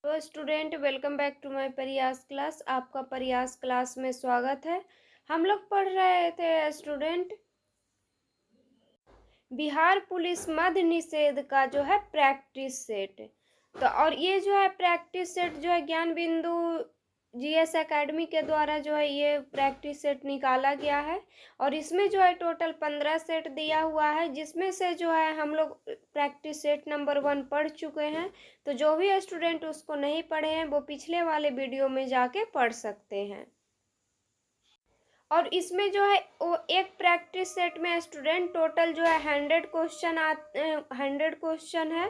तो student welcome back to my Prayas class. आपका Prayas class में स्वागत है। हम लोग पढ़ रहे थे स्टूडेंट बिहार पुलिस मद्य निषेध का जो है प्रैक्टिस सेट। तो और ये जो है प्रैक्टिस सेट जो है ज्ञान बिंदु जीएस एकेडमी के द्वारा जो है ये प्रैक्टिस सेट निकाला गया है और इसमें जो है टोटल 15 सेट दिया हुआ है, जिसमें से जो है हम लोग प्रैक्टिस सेट नंबर 1 पढ़ चुके हैं। तो जो भी स्टूडेंट उसको नहीं पढ़े हैं वो पिछले वाले वीडियो में जाके पढ़ सकते हैं। और इसमें जो है वो एक प्रैक्टिस सेट में स्टूडेंट टोटल जो है 100 क्वेश्चन है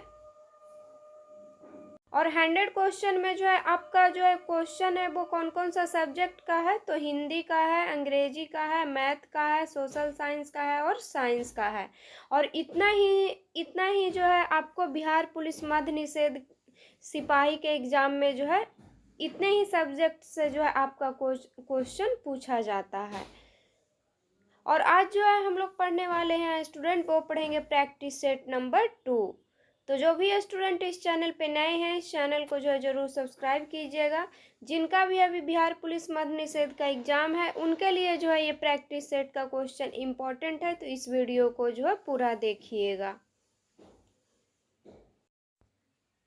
और 100 क्वेश्चन में जो है आपका जो है क्वेश्चन है वो कौन कौन सा सब्जेक्ट का है, तो हिंदी का है, अंग्रेजी का है, मैथ का है, सोशल साइंस का है और साइंस का है। और इतना ही जो है आपको बिहार पुलिस मद्य निषेध सिपाही के एग्जाम में जो है इतने ही सब्जेक्ट से जो है आपका क्वेश्चन पूछा जाता है। और आज जो है हम लोग पढ़ने वाले हैं स्टूडेंट वो पढ़ेंगे प्रैक्टिस सेट नंबर 2। तो जो भी स्टूडेंट इस चैनल पे नए हैं इस चैनल को जो है ज़रूर सब्सक्राइब कीजिएगा। जिनका भी अभी बिहार पुलिस मद्य निषेध का एग्जाम है उनके लिए जो है ये प्रैक्टिस सेट का क्वेश्चन इम्पोर्टेंट है, तो इस वीडियो को जो है पूरा देखिएगा।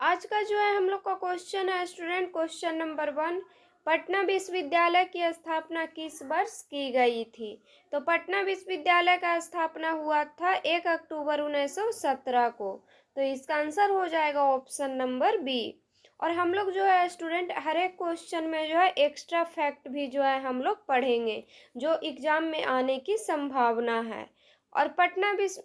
आज का जो है हम लोग का क्वेश्चन है स्टूडेंट क्वेश्चन नंबर 1, पटना विश्वविद्यालय की स्थापना किस वर्ष की गई थी। तो पटना विश्वविद्यालय का स्थापना हुआ था 1 अक्टूबर 1917 को। तो इसका आंसर हो जाएगा ऑप्शन नंबर बी। और हम लोग जो है स्टूडेंट हर एक क्वेश्चन में जो है एक्स्ट्रा फैक्ट भी जो है हम लोग पढ़ेंगे जो एग्जाम में आने की संभावना है। और पटना विश्व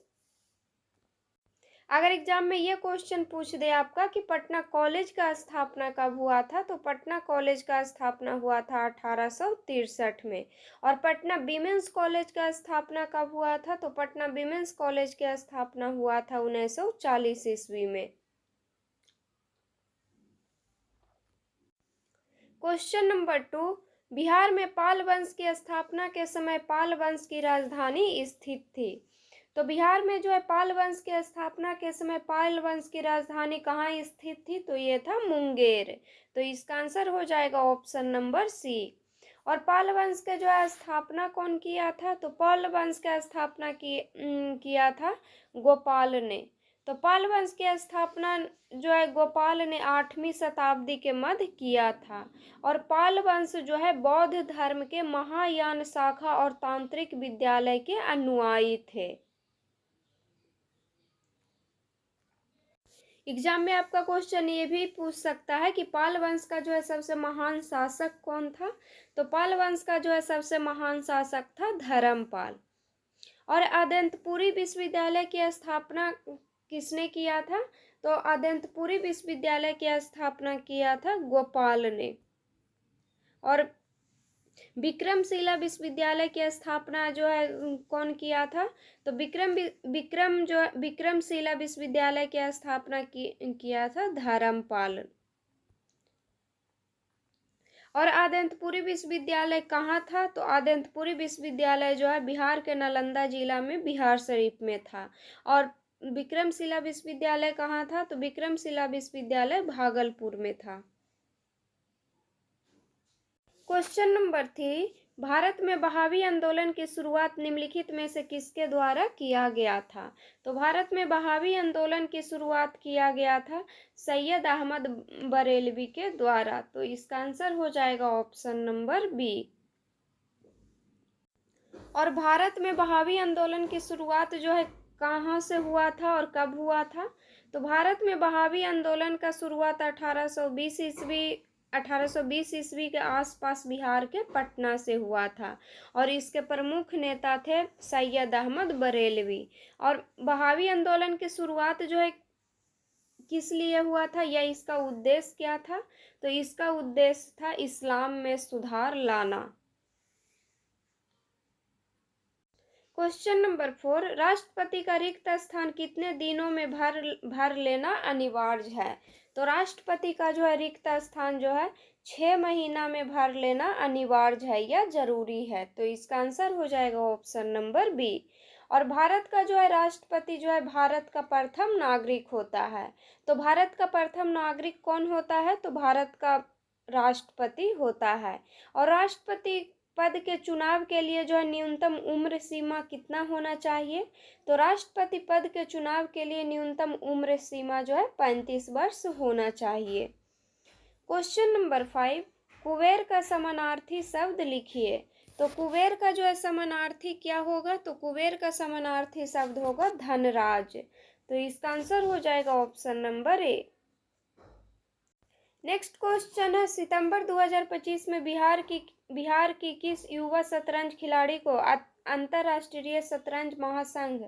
अगर एग्जाम में ये क्वेश्चन पूछ दे आपका कि पटना कॉलेज का स्थापना कब हुआ था, तो पटना कॉलेज का स्थापना हुआ था 1863 में। और पटना विमेंस कॉलेज का स्थापना कब हुआ था, तो पटना विमेंस कॉलेज की स्थापना हुआ था 1940 ईस्वी में। क्वेश्चन नंबर 2, बिहार में पाल वंश की स्थापना के समय पाल वंश की राजधानी स्थित थी। तो बिहार में जो है पाल वंश की स्थापना के समय पाल वंश की राजधानी कहाँ स्थित थी, तो ये था मुंगेर। तो इसका आंसर हो जाएगा ऑप्शन नंबर सी। और पाल वंश का जो है स्थापना कौन किया था, तो पाल वंश का स्थापना किया था गोपाल ने। तो पाल वंश की स्थापना जो है गोपाल ने 8वीं शताब्दी के मध्य किया था। और पाल वंश जो है बौद्ध धर्म के महायान शाखा और तांत्रिक विद्यालय के अनुयायी थे। एग्जाम में आपका क्वेश्चन ये भी पूछ सकता है कि पाल वंश का जो है सबसे महान शासक कौन था। तो पाल वंश का जो है सबसे महान शासक था धर्मपाल। और आदंतपुरी विश्वविद्यालय की स्थापना किसने किया था, तो आदंतपुरी विश्वविद्यालय की स्थापना किया था गोपाल ने। और विक्रमशिला विश्वविद्यालय की स्थापना जो है कौन किया था, तो विक्रमशिला विश्वविद्यालय की स्थापना किया था धर्मपाल। और आदंतपुरी विश्वविद्यालय कहाँ था, तो आदंतपुरी विश्वविद्यालय जो है बिहार के नालंदा जिला में बिहार शरीफ में था। और विक्रमशिला विश्वविद्यालय कहाँ था, तो विक्रमशिला विश्वविद्यालय भागलपुर में था। क्वेश्चन नंबर 3, भारत में बहावी आंदोलन की शुरुआत निम्नलिखित में से किसके द्वारा किया गया था। तो भारत में बहावी आंदोलन की शुरुआत किया गया था सैयद अहमद बरेलवी के द्वारा। तो इसका आंसर हो जाएगा ऑप्शन नंबर बी। और भारत में बहावी आंदोलन की शुरुआत जो है कहाँ से हुआ था और कब हुआ था, तो भारत में बहावी आंदोलन का शुरुआत 1820 ईस्वी के आसपास बिहार के पटना से हुआ था। और इसके प्रमुख नेता थे सैयद अहमद बरेलवी। और बहावी आंदोलन की शुरुआत जो है किस लिए हुआ था या इसका उद्देश्य क्या था, तो इसका उद्देश्य था इस्लाम में सुधार लाना। क्वेश्चन नंबर 4, राष्ट्रपति का रिक्त स्थान कितने दिनों में भर लेना अनिवार्य है। तो राष्ट्रपति का जो है रिक्त स्थान जो है 6 महीना में भर लेना अनिवार्य है या जरूरी है। तो इसका आंसर हो जाएगा ऑप्शन नंबर बी। और भारत का जो है राष्ट्रपति जो है भारत का प्रथम नागरिक होता है। तो भारत का प्रथम नागरिक कौन होता है? तो भारत का राष्ट्रपति होता है। और राष्ट्रपति पद के चुनाव के लिए जो है न्यूनतम उम्र सीमा कितना होना चाहिए? तो राष्ट्रपति पद के चुनाव के लिए न्यूनतम उम्र सीमा जो है 35 वर्ष होना चाहिए। क्वेश्चन नंबर 5, कुबेर का समानार्थी शब्द लिखिए। तो कुबेर का जो है समानार्थी क्या होगा? तो कुबेर का समानार्थी शब्द होगा धनराज। तो इसका आंसर हो जाएगा ऑप्शन नंबर ए। नेक्स्ट क्वेश्चन है, सितंबर 2025 में बिहार की किस युवा शतरंज खिलाड़ी को अंतर्राष्ट्रीय शतरंज महासंघ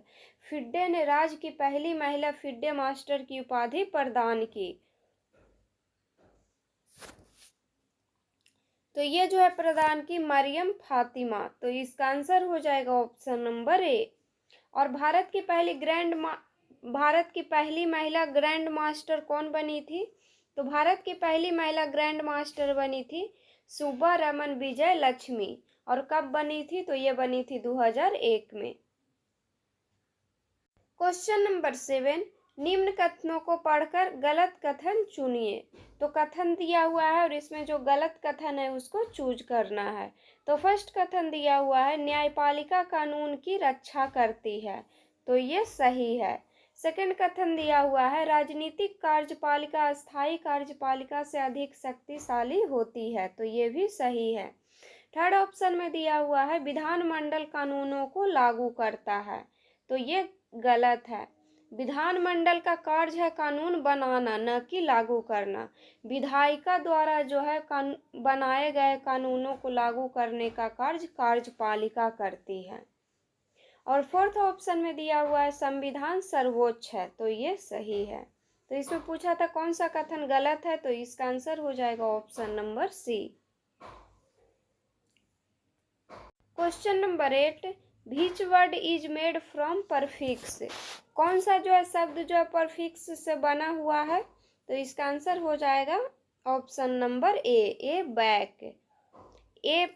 फिडे ने राज्य की पहली महिला फिडे मास्टर की उपाधि प्रदान की? तो ये जो है प्रदान की मरियम फातिमा। तो इसका आंसर हो जाएगा ऑप्शन नंबर ए। और भारत की पहली महिला ग्रैंड मास्टर कौन बनी थी? तो भारत की पहली महिला ग्रैंड मास्टर बनी थी सुब्बारमन विजय लक्ष्मी। और कब बनी थी? तो ये बनी थी 2001 में। क्वेश्चन नंबर 7, निम्न कथनों को पढ़कर गलत कथन चुनिए। तो कथन दिया हुआ है और इसमें जो गलत कथन है उसको चूज करना है। तो फर्स्ट कथन दिया हुआ है, न्यायपालिका कानून की रक्षा करती है। तो ये सही है। सेकंड कथन दिया हुआ है, राजनीतिक कार्यपालिका अस्थायी कार्यपालिका से अधिक शक्तिशाली होती है। तो ये भी सही है। थर्ड ऑप्शन में दिया हुआ है, विधानमंडल कानूनों को लागू करता है। तो ये गलत है। विधानमंडल का कार्य है कानून बनाना, न कि लागू करना। विधायिका द्वारा जो है बनाए गए कानूनों को लागू करने का कार्य कार्यपालिका करती है। और फोर्थ ऑप्शन में दिया हुआ है, संविधान सर्वोच्च है। तो ये सही है। तो इसमें पूछा था कौन सा कथन गलत है, तो इसका आंसर हो जाएगा option number C. Question number 8, which word is made from prefix. कौन सा जो है शब्द जो है परफिक्स से बना हुआ है? तो इसका आंसर हो जाएगा ऑप्शन नंबर ए बैक। ए।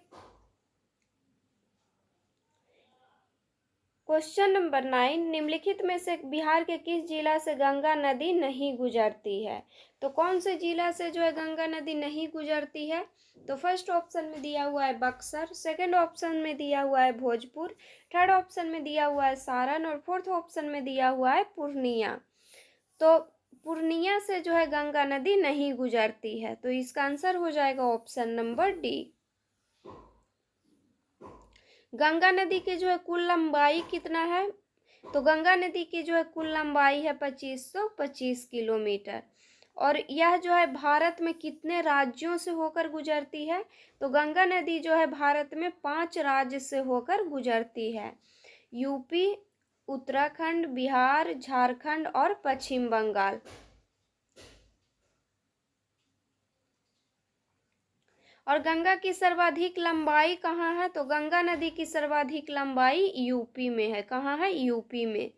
क्वेश्चन नंबर 9, निम्नलिखित में से बिहार के किस जिला से गंगा नदी नहीं गुजरती है? तो कौन से जिला से जो है गंगा नदी नहीं गुजरती है? तो फर्स्ट ऑप्शन में दिया हुआ है बक्सर, सेकंड ऑप्शन में दिया हुआ है भोजपुर, थर्ड ऑप्शन में दिया हुआ है सारण और फोर्थ ऑप्शन में दिया हुआ है पूर्णिया। तो पूर्णिया से जो है गंगा नदी नहीं गुजरती है। तो इसका आंसर हो जाएगा ऑप्शन नंबर डी। गंगा नदी की जो है कुल लंबाई कितना है? तो गंगा नदी की जो है कुल लंबाई है 2525 किलोमीटर। और यह जो है भारत में कितने राज्यों से होकर गुजरती है? तो गंगा नदी जो है भारत में 5 राज्य से होकर गुजरती है, यूपी, उत्तराखंड, बिहार, झारखंड और पश्चिम बंगाल। और गंगा की सर्वाधिक लंबाई कहाँ है? तो गंगा नदी की सर्वाधिक लंबाई यूपी में है। कहाँ है? यूपी में।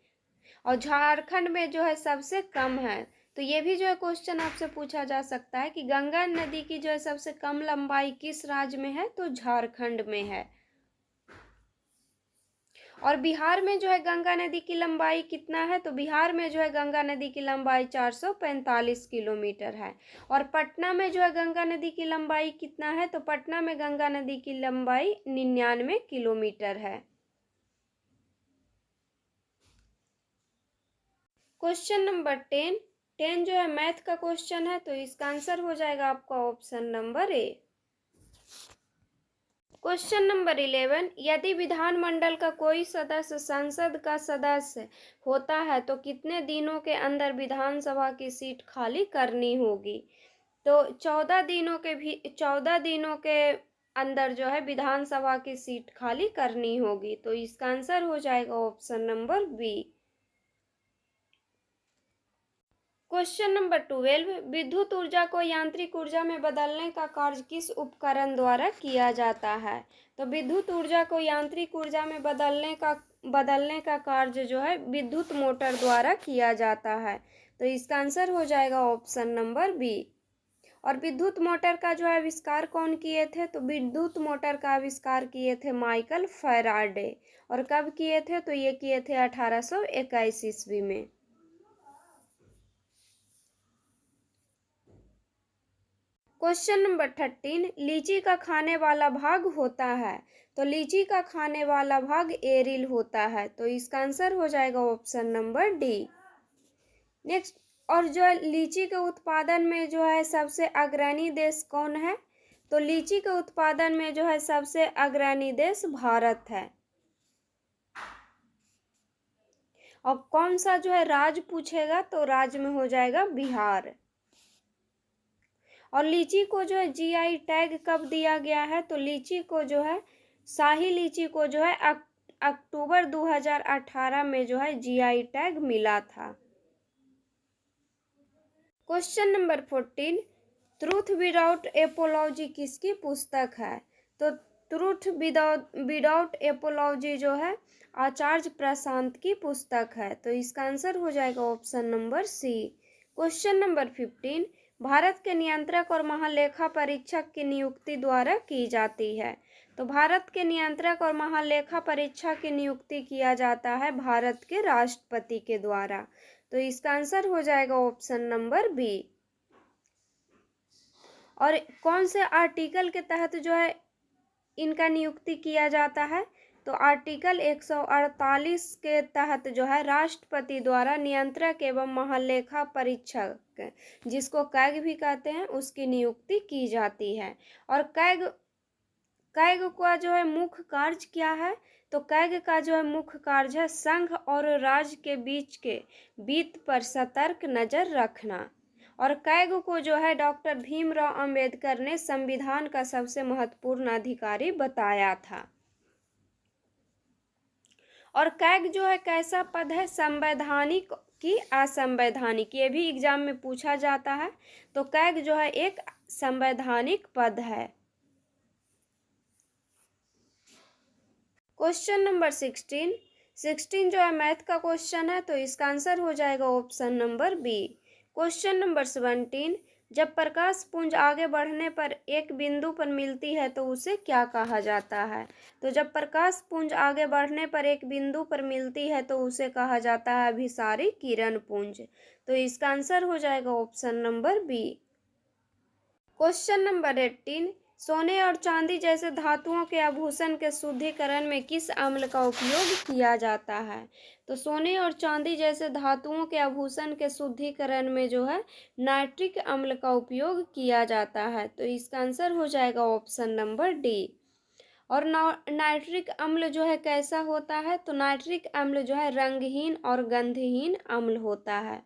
और झारखंड में जो है सबसे कम है। तो ये भी जो है क्वेश्चन आपसे पूछा जा सकता है कि गंगा नदी की जो है सबसे कम लंबाई किस राज्य में है? तो झारखंड में है। और बिहार में जो है गंगा नदी की लंबाई कितना है? तो बिहार में जो है गंगा नदी की लंबाई 445 किलोमीटर है। और पटना में जो है गंगा नदी की लंबाई कितना है? तो पटना में गंगा नदी की लंबाई 99 किलोमीटर है। क्वेश्चन नंबर 10 जो है मैथ का क्वेश्चन है। तो इसका आंसर हो जाएगा आपका option number A. Question number 11, यदि विधानमंडल का कोई सदस्य संसद का सदस्य होता है तो कितने दिनों के अंदर विधानसभा की सीट खाली करनी होगी? तो 14 दिनों के अंदर जो है विधानसभा की सीट खाली करनी होगी। तो इसका आंसर हो जाएगा option number B. Question number 12, विद्युत ऊर्जा को यांत्रिक ऊर्जा में बदलने का कार्य किस उपकरण द्वारा किया जाता है? तो विद्युत ऊर्जा को यांत्रिक ऊर्जा में बदलने का कार्य जो है विद्युत मोटर द्वारा किया जाता है। तो इसका आंसर हो जाएगा ऑप्शन नंबर बी। और विद्युत मोटर का जो है आविष्कार कौन किए थे? तो विद्युत मोटर का आविष्कार किए थे माइकल फैराडे। और कब किए थे? तो ये किए थे 1821 ईस्वी में। क्वेश्चन नंबर 13, लीची का खाने वाला भाग होता है? तो लीची का खाने वाला भाग एरिल होता है, तो इसका आंसर हो जाएगा ऑप्शन नंबर डी। नेक्स्ट, और जो है लीची के उत्पादन में जो है सबसे अग्रणी देश कौन है? तो लीची के उत्पादन में जो है सबसे अग्रणी देश भारत है। और कौन सा जो है राज्य पूछेगा तो राज्य में हो जाएगा बिहार। और लीची को जो है जीआई टैग कब दिया गया है? तो लीची को जो है शाही लीची को जो है अक्टूबर 2018 में जो है जीआई टैग मिला था। Question number 14, truth without apiology किसकी पुस्तक है? तो ट्रूथ विदाउट एपोलॉजी जो है आचार्य प्रशांत की पुस्तक है, तो इसका आंसर हो जाएगा option number C. Question number 15, Bharat के नियंत्रक और महालेखा परीक्षक की नियुक्ति द्वारा की जाती है? तो भारत के नियंत्रक और महालेखा परीक्षक की नियुक्ति किया जाता है भारत के राष्ट्रपति के द्वारा, तो इसका आंसर हो जाएगा ऑप्शन नंबर बी। और कौन से आर्टिकल के तहत जो है इनका नियुक्ति किया जाता है? तो आर्टिकल 148 के तहत जो है राष्ट्रपति द्वारा नियंत्रक एवं महालेखा परीक्षक, जिसको कैग भी कहते हैं, उसकी नियुक्ति की जाती है। और कैग का जो है मुख्य कार्य क्या है? तो कैग का जो है मुख्य कार्य है संघ और राज्य के बीच के वित्त पर सतर्क नजर रखना। और कैग को जो है डॉक्टर भीमराव अंबेडकर ने संविधान का सबसे महत्वपूर्ण अधिकारी बताया था। और कैग जो है कैसा पद है? संवैधानिक की असंवैधानिक, ये भी एग्जाम में पूछा जाता है। तो कैग जो है एक संवैधानिक पद है। क्वेश्चन नंबर 16 जो है मैथ का क्वेश्चन है, तो इसका आंसर हो जाएगा option number B. Question number 17, जब प्रकाश पुंज आगे बढ़ने पर एक बिंदु पर मिलती है तो उसे क्या कहा जाता है? तो जब प्रकाश पुंज आगे बढ़ने पर एक बिंदु पर मिलती है तो उसे कहा जाता है अभिसारी किरण पुंज, तो इसका आंसर हो जाएगा option number B. Question number 18, सोने और चांदी जैसे धातुओं के आभूषण के शुद्धिकरण में किस अम्ल का उपयोग किया जाता है? तो सोने और चांदी जैसे धातुओं के आभूषण के शुद्धिकरण में जो है नाइट्रिक अम्ल का उपयोग किया जाता है, तो इसका आंसर हो जाएगा ऑप्शन नंबर डी। और नाइट्रिक अम्ल जो है कैसा होता है? तो नाइट्रिक अम्ल जो है रंगहीन और गंधहीन अम्ल होता है।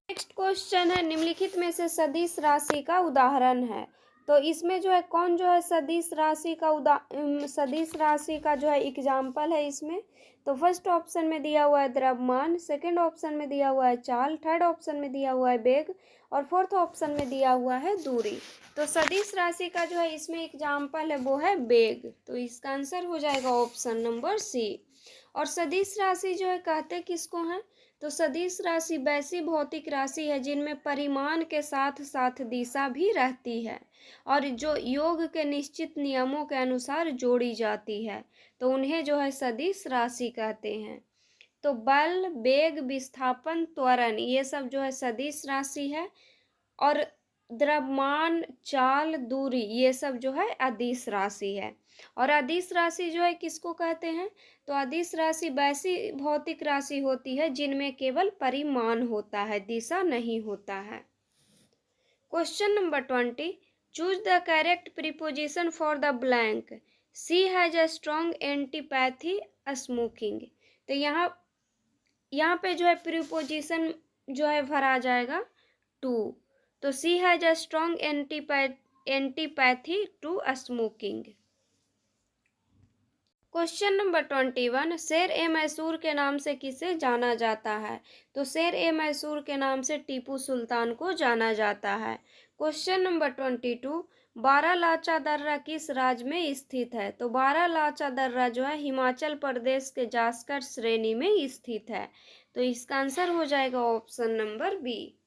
नेक्स्ट क्वेश्चन है, निम्नलिखित में से सदिश राशि का उदाहरण है? तो इसमें जो है कौन जो है सदिश राशि का जो है एग्जाम्पल है इसमें? तो फर्स्ट ऑप्शन में दिया हुआ है द्रव्यमान, सेकंड ऑप्शन में दिया हुआ है चाल, थर्ड ऑप्शन में दिया हुआ है वेग, और फोर्थ ऑप्शन में दिया हुआ है दूरी। तो सदिश राशि का जो है इसमें एग्जाम्पल है वो है वेग, तो इसका आंसर हो जाएगा ऑप्शन नंबर सी। और सदिश राशि जो है कहते किसको हैं? तो सदिश राशि वैसी भौतिक राशि है जिनमें परिमाण के साथ साथ दिशा भी रहती है और जो योग के निश्चित नियमों के अनुसार जोड़ी जाती है, तो उन्हें जो है सदिश राशि कहते हैं। तो बल, वेग, विस्थापन, त्वरण, ये सब जो है सदिश राशि है। और द्रव्यमान, चाल, दूरी, ये सब जो है अदिश राशि है। और अदिश राशि जो है किसको कहते हैं? तो अदिश राशि वैसी भौतिक राशि होती है जिनमें केवल परिमाण होता है, दिशा नहीं होता है। Question number 20, choose the correct preposition for the blank, she has a strong antipathy smoking. तो यहाँ पे जो है प्रीपोजिशन जो है भरा जाएगा टू, तो she has a strong antipathy to smoking. Question number 21, शेर ए मैसूर के नाम से किसे जाना जाता है? तो शेर ए मैसूर के नाम से टीपू सुल्तान को जाना जाता है। क्वेश्चन नंबर 22, बारालाचा दर्रा किस राज्य में स्थित है? तो बारालाचा दर्रा जो है हिमाचल प्रदेश के जासकर श्रेणी में स्थित है, तो इसका आंसर हो जाएगा option number B.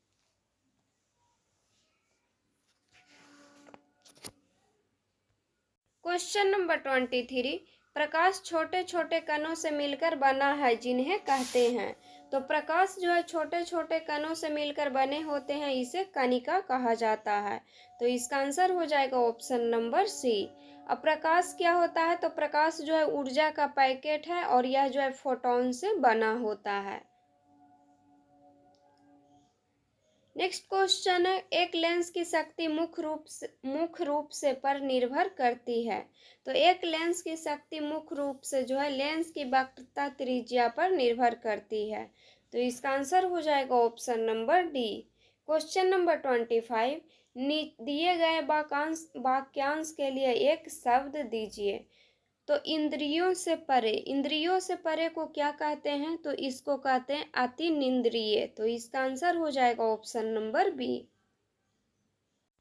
Question number 23, प्रकाश छोटे छोटे कणों से मिलकर बना है जिन्हें कहते हैं। तो प्रकाश जो है छोटे छोटे कणों से मिलकर बने होते हैं, इसे कणिका कहा जाता है। तो इसका आंसर हो जाएगा ऑप्शन नंबर सी। अब प्रकाश क्या होता है, तो प्रकाश जो है ऊर्जा का पैकेट है और यह जो है फोटोन से बना होता है। नेक्स्ट क्वेश्चन है, एक लेंस की शक्ति मुख्य रूप से पर निर्भर करती है। तो एक लेंस की शक्ति मुख्य रूप से जो है लेंस की वक्रता त्रिज्या पर निर्भर करती है। तो इसका आंसर हो जाएगा option number D. Question number 25, दिए गए वाक्यांश के लिए एक शब्द दीजिए। तो इंद्रियों से परे को क्या कहते हैं, तो इसको कहते हैं अतिनिंद्रिय। तो इसका आंसर हो जाएगा ऑप्शन नंबर बी।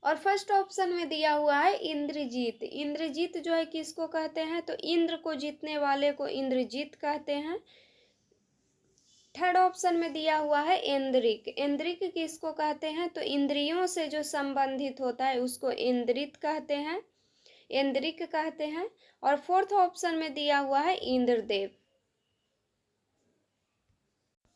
और फर्स्ट ऑप्शन में दिया हुआ है इंद्रजीत। इंद्रजीत जो है किसको कहते हैं, तो इंद्र को जीतने वाले को इंद्रजीत कहते हैं। थर्ड ऑप्शन में दिया हुआ है इंद्रिक। इंद्रिक किसको कहते हैं, तो इंद्रियों से जो संबंधित होता है उसको इंद्रित कहते हैं, इंद्रिक कहते हैं। और फोर्थ ऑप्शन में दिया हुआ है इंद्रदेव।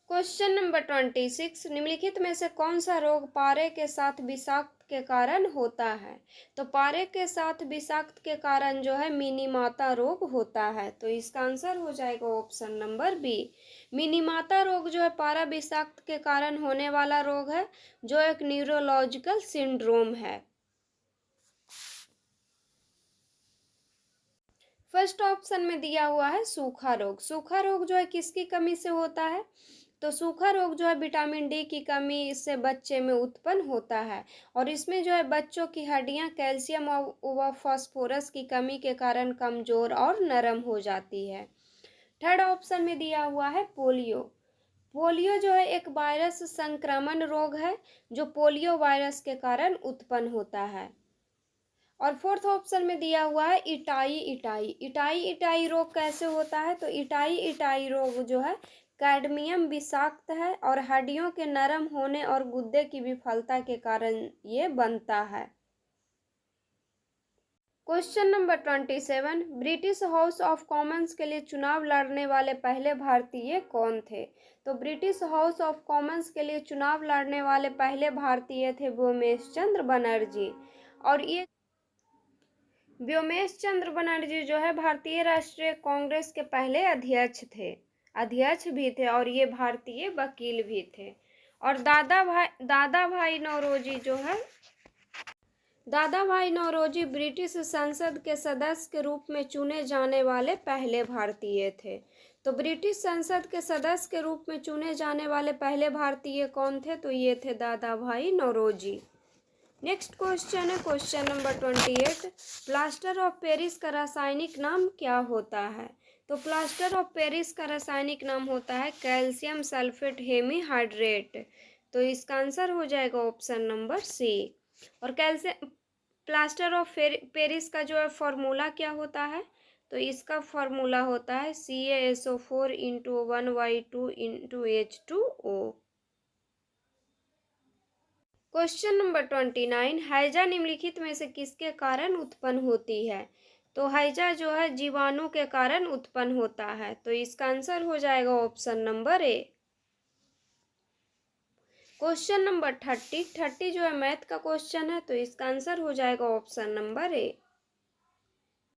क्वेश्चन नंबर 26, निम्नलिखित में से कौन सा रोग पारे के साथ विषाक्त के कारण होता है। तो पारे के साथ विषाक्त के कारण जो है मिनीमाता रोग होता है। तो इसका आंसर हो जाएगा ऑप्शन नंबर बी। मिनीमाता रोग जो है पारा विषाक्त के कारण होने वाला रोग है, जो एक न्यूरोलॉजिकल सिंड्रोम है। फर्स्ट ऑप्शन में दिया हुआ है सूखा रोग। सूखा रोग जो है किसकी कमी से होता है, तो सूखा रोग जो है विटामिन डी की कमी से बच्चे में उत्पन्न होता है और इसमें जो है बच्चों की हड्डियां कैल्शियम व फास्फोरस की कमी के कारण कमजोर और नरम हो जाती है। थर्ड ऑप्शन में दिया हुआ है पोलियो। पोलियो जो है एक वायरस संक्रमण रोग है जो पोलियो वायरस के कारण उत्पन्न होता है। और फोर्थ ऑप्शन में दिया हुआ है इटाई रोग कैसे होता है, तो इटाई रोग जो है कैडमियम विषाक्त है और हड्डियों के नरम होने और गुर्दे की विफलता के कारण ये बनता है। Question number 27, British house of Commons के लिए चुनाव लड़ने वाले पहले भारतीय कौन थे। तो ब्रिटिश हाउस ऑफ कॉमन्स के लिए चुनाव लड़ने वाले पहले भारतीय थे व्योमेश चंद्र बनर्जी। और ये व्योमेश चंद्र बनर्जी जो है भारतीय राष्ट्रीय कांग्रेस के पहले अध्यक्ष भी थे और ये भारतीय वकील भी थे। और दादा भाई नौरोजी ब्रिटिश संसद के सदस्य के रूप में चुने जाने वाले पहले भारतीय थे। तो ब्रिटिश संसद के सदस्य के रूप में चुने जाने वाले पहले भारतीय कौन थे, तो ये थे दादा भाई नौरोजी। नेक्स्ट क्वेश्चन है question number 28, plaster of Paris का रासायनिक नाम क्या होता है। तो प्लास्टर ऑफ पेरिस का रासायनिक नाम होता है कैल्शियम सल्फेट हेमीहाइड्रेट। तो इसका आंसर हो जाएगा ऑप्शन नंबर सी। और प्लास्टर ऑफ पेरिस का जो है फॉर्मूला क्या होता है, तो इसका फॉर्मूला होता है CaSO4 × 1Y2 × H2O। Question number 29, हैजा निम्नलिखित में से किसके कारण उत्पन्न होती है। तो हैजा जो है जीवाणु के कारण उत्पन्न होता है। तो इसका आंसर हो जाएगा option number A. Question number 30 जो है मैथ का क्वेश्चन है, तो इसका आंसर हो जाएगा option number A.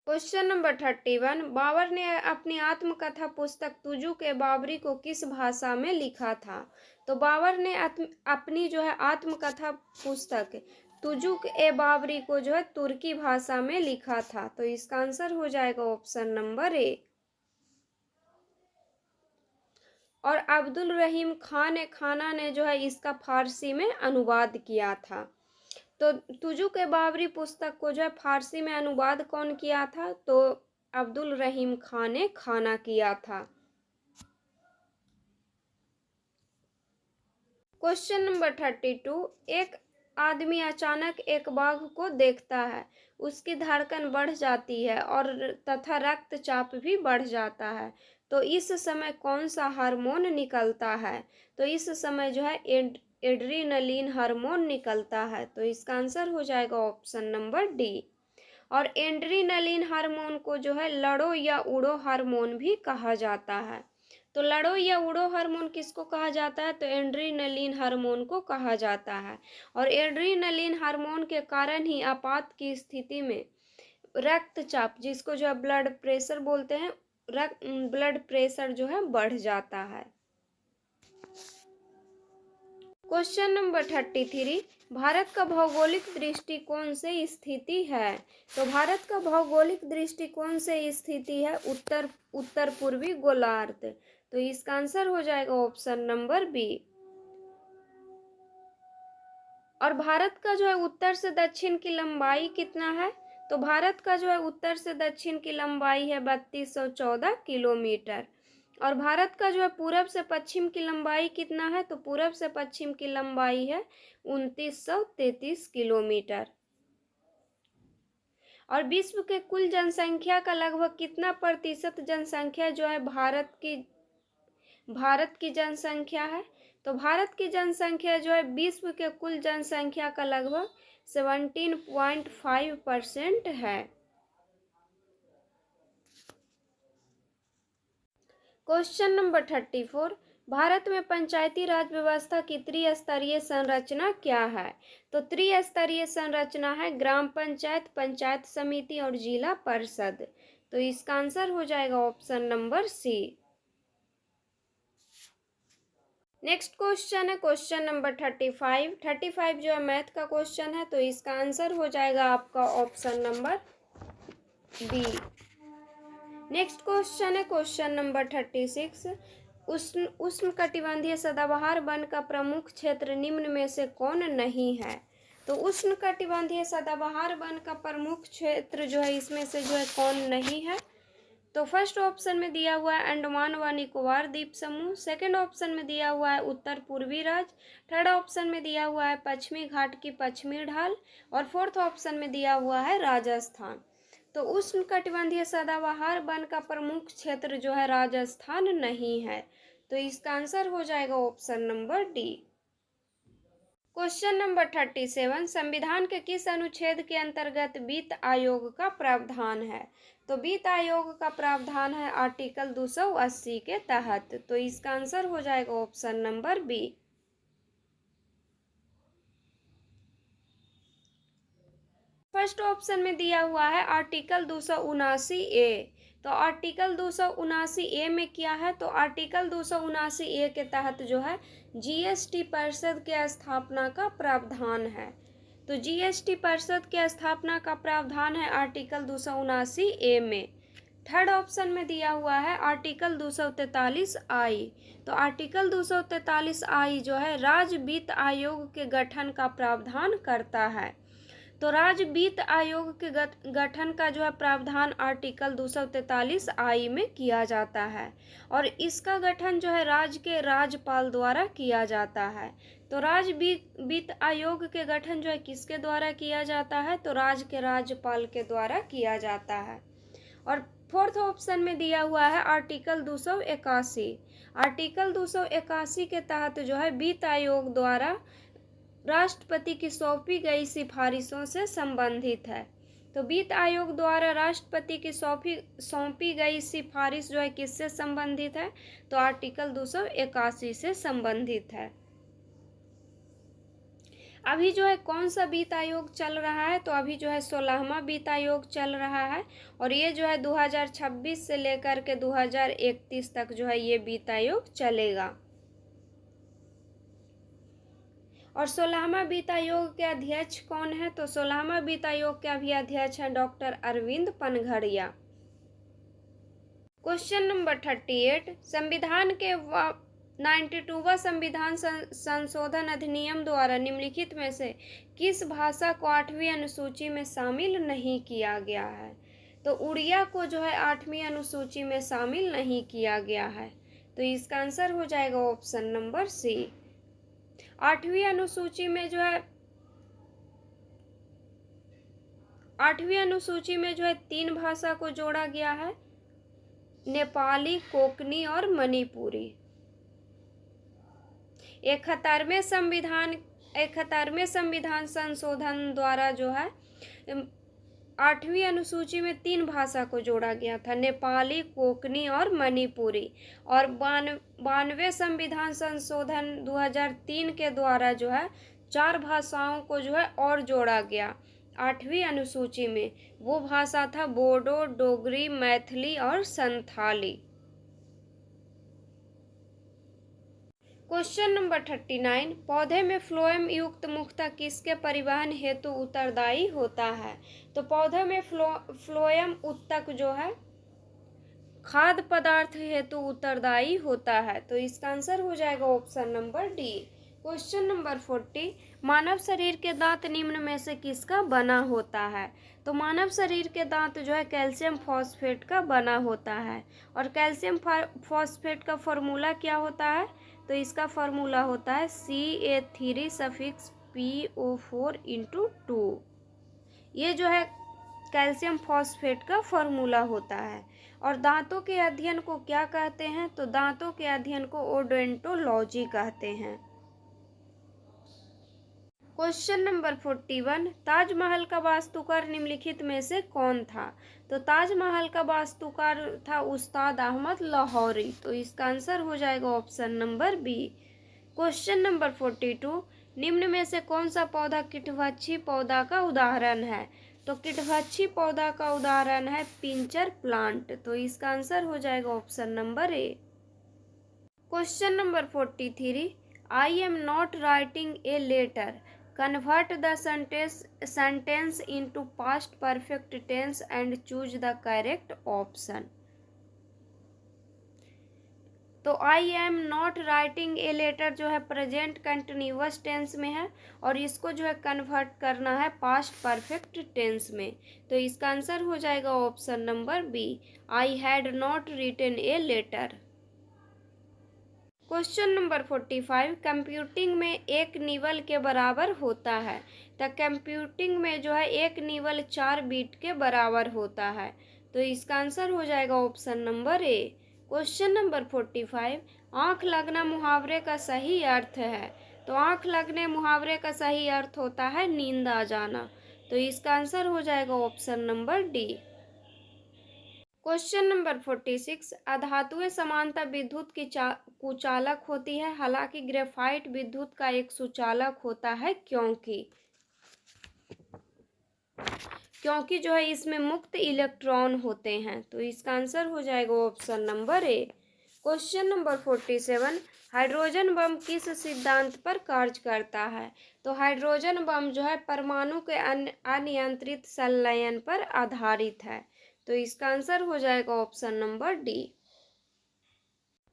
Question number 31, Babur ने अपनी आत्मकथा पुस्तक तुजू के बाबरी को किस भाषा में लिखा था। तो बाबर ने अपनी जो है आत्मकथा पुस्तक तुजू ए बाबरी को जो है तुर्की भाषा में लिखा था। तो इसका आंसर हो जाएगा ऑप्शन नंबर ए। और अब्दुल रहीम खाना ने जो है इसका फारसी में अनुवाद किया था। तो तुजू के बाबरी पुस्तक को जो है फारसी में अनुवाद कौन किया था, तो अब्दुल रहीम खान ने किया था। क्वेश्चन नंबर 32, एक आदमी अचानक एक बाघ को देखता है, उसकी धड़कन बढ़ जाती है और तथा रक्तचाप भी बढ़ जाता है, तो इस समय कौन सा हार्मोन निकलता है? तो इस समय जो है एड्रीनलिन हार्मोन निकलता है। तो इसका आंसर हो जाएगा ऑप्शन नंबर डी। और एड्रीनलिन हार्मोन को जो है लड़ो या उड़ो हार्मोन भी कहा जाता है। तो लड़ो या उड़ो हार्मोन किसको कहा जाता है? तो एड्रीनलिन हार्मोन को कहा जाता है। और एड्रीनलिन हार्मोन के कारण ही आपात की स्थिति में रक्तचाप, जिसको जो है ब्लड प्रेशर बोलते हैं, ब्लड प्रेशर जो है बढ़ जाता है। क्वेश्चन नंबर 33, भारत का भौगोलिक दृष्टिकोण से स्थिति है। तो भारत का भौगोलिक दृष्टिकोण से स्थिति है उत्तर पूर्वी गोलार्ध। तो इसका आंसर हो जाएगा ऑप्शन नंबर बी। और भारत का जो है उत्तर से दक्षिण की लंबाई कितना है? तो भारत का जो है उत्तर से दक्षिण की लंबाई है 3214 किलोमीटर। और भारत का जो है पूरब से पश्चिम की लंबाई कितना है? तो पूरब से पश्चिम की लंबाई है 2933 किलोमीटर। और विश्व के कुल जनसंख्या का लगभग कितना प्रतिशत जनसंख्या जो है भारत की जनसंख्या है? तो भारत की जनसंख्या जो है विश्व के कुल जनसंख्या का लगभग 17.5% है। क्वेश्चन नंबर 34, भारत में पंचायती राज व्यवस्था की त्रिस्तरीय संरचना क्या है? तो त्रिस्तरीय संरचना है ग्राम पंचायत, पंचायत समिति और जिला परिषद। तो इसका आंसर हो जाएगा option number C. Next question है क्वेश्चन नंबर 35 जो है मैथ का क्वेश्चन है। तो इसका आंसर हो जाएगा आपका option number B. Next question है क्वेश्चन नंबर 36, उष्णकटिबंधीय सदाबहार वन का प्रमुख क्षेत्र निम्न में से कौन नहीं है? तो उष्णकटिबंधीय सदाबहार वन का प्रमुख क्षेत्र जो है इसमें से जो है कौन नहीं है? तो फर्स्ट ऑप्शन में दिया हुआ है अंडमान व निकोबार द्वीप समूह, सेकंड ऑप्शन में दिया हुआ है उत्तर पूर्वी राज्य, थर्ड ऑप्शन में दिया हुआ है पश्चिमी घाट की पश्चिमी ढाल, और फोर्थ ऑप्शन में दिया हुआ है राजस्थान। तो उष्णकटिबंधीय सदाबहार वन का प्रमुख क्षेत्र जो है राजस्थान नहीं है। तो इसका आंसर हो जाएगा option number D. Question number 37, संविधान के किस अनुच्छेद के अंतर्गत वित्त आयोग का प्रावधान है? तो वित्त आयोग का प्रावधान है आर्टिकल 280 के तहत। तो इसका आंसर हो जाएगा option number B. First option में दिया हुआ है आर्टिकल 279A। तो आर्टिकल 279A में क्या है? तो आर्टिकल 279A के तहत जो है जीएसटी परिषद के स्थापना का प्रावधान है। तो जीएसटी परिषद के स्थापना का प्रावधान है आर्टिकल 279A में। थर्ड ऑप्शन में दिया हुआ है आर्टिकल 243I। तो आर्टिकल 243I जो है राज्य वित्त आयोग के गठन का प्रावधान करता है। तो राज्य वित्त आयोग के गठन का जो है प्रावधान आर्टिकल 243I में किया जाता है। और इसका गठन जो है राज्य के राज्यपाल द्वारा किया जाता है। तो राज्य वित्त आयोग के गठन जो है किसके द्वारा किया जाता है? तो राज्य के राज्यपाल के द्वारा किया जाता है। और फोर्थ ऑप्शन में दिया हुआ है आर्टिकल 281। आर्टिकल 281 के तहत जो है वित्त आयोग द्वारा राष्ट्रपति की सौंपी गई सिफारिशों से संबंधित है। तो वित्त आयोग द्वारा राष्ट्रपति की सौंपी गई सिफारिश जो है किससे संबंधित है? तो आर्टिकल 281 से संबंधित है। अभी जो है कौन सा वित्त आयोग चल रहा है? तो अभी जो है 16वां वित्त आयोग चल रहा है। और ये जो है 2026 से लेकर के 2031 तक जो है ये वित्त आयोग चलेगा। और 16वां वित्त आयोग के अध्यक्ष कौन है? तो 16वां वित्त आयोग के अभी अध्यक्ष हैं डॉक्टर अरविंद पनघड़िया। क्वेश्चन नंबर 38, संविधान के 92वां संविधान संशोधन अधिनियम द्वारा निम्नलिखित में से किस भाषा को 8वीं अनुसूची में शामिल नहीं किया गया है? तो उड़िया को जो है 8वीं अनुसूची में शामिल नहीं किया गया है। तो इसका आंसर हो जाएगा ऑप्शन नंबर सी। 8वीं अनुसूची में जो है 8वीं अनुसूची में जो है 3 भाषा को जोड़ा गया है। नेपाली, कोंकणी और मणिपुरी। 71वें संविधान संशोधन द्वारा जो है 8वीं अनुसूची में 3 भाषा को जोड़ा गया था, नेपाली, कोंकणी और मणिपुरी। और 92वें संविधान संशोधन 2003 के द्वारा जो है 4 भाषाओं को जो है और जोड़ा गया 8वीं अनुसूची में। वो भाषा था बोडो, डोगरी, मैथिली और संथाली। क्वेश्चन नंबर 39, पौधे में फ्लोएम युक्त मुक्ता किसके परिवहन हेतु उत्तरदायी होता है? तो पौधे में फ्लोएम उत्तक जो है खाद्य पदार्थ हेतु उत्तरदायी होता है। तो इसका आंसर हो जाएगा option number D. Question number 40, मानव शरीर के दांत निम्न में से किसका बना होता है? तो मानव शरीर के दांत जो है कैल्शियम फॉस्फेट का बना होता है। और कैल्शियम फॉस्फेट का फॉर्मूला क्या होता है? तो इसका फॉर्मूला होता है Ca3 सफिक्स PO4 × 2। ये जो है कैल्शियम फॉस्फेट का फॉर्मूला होता है। और दांतों के अध्ययन को क्या कहते हैं? तो दांतों के अध्ययन को ओडोंटोलॉजी कहते हैं। क्वेश्चन नंबर 41, ताजमहल का वास्तुकार निम्नलिखित में से कौन था? तो ताजमहल का वास्तुकार था उस्ताद अहमद लाहौरी। तो इसका आंसर हो जाएगा option number B. Question number 42, निम्न में से कौन सा पौधा कीटभक्षी पौधा का उदाहरण है? तो कीटभक्षी पौधा का उदाहरण है पिंचर प्लांट। तो इसका आंसर हो जाएगा option number A. Question number 43, I am not writing a letter, convert the sentence into past perfect tense and choose the correct option। तो I am not writing a letter जो है present continuous tense में है और इसको जो है convert करना है पास्ट परफेक्ट टेंस में। तो इसका आंसर हो जाएगा option number B, I had not written a letter. Question number 45, computing में एक निवल के बराबर होता है। तो कंप्यूटिंग में जो है एक निवल 4 बीट के बराबर होता है। तो इसका आंसर हो जाएगा option number A. Question number 45, आंख लगना मुहावरे का सही अर्थ है। तो आंख लगने मुहावरे का सही अर्थ होता है नींद आ जाना। तो इसका आंसर हो जाएगा option number D. Question number 46, अधातुएं समानता विद्युत की कुचालक होती है, हालांकि ग्रेफाइट विद्युत का एक सुचालक होता है, क्योंकि जो है इसमें मुक्त इलेक्ट्रॉन होते हैं। तो इसका आंसर हो जाएगा option number A. Question number 47, hydrogen bomb किस सिद्धांत पर कार्य करता है? तो हाइड्रोजन बम जो है परमाणु के अनियंत्रित संलयन पर आधारित है। तो इसका आंसर हो जाएगा option number D.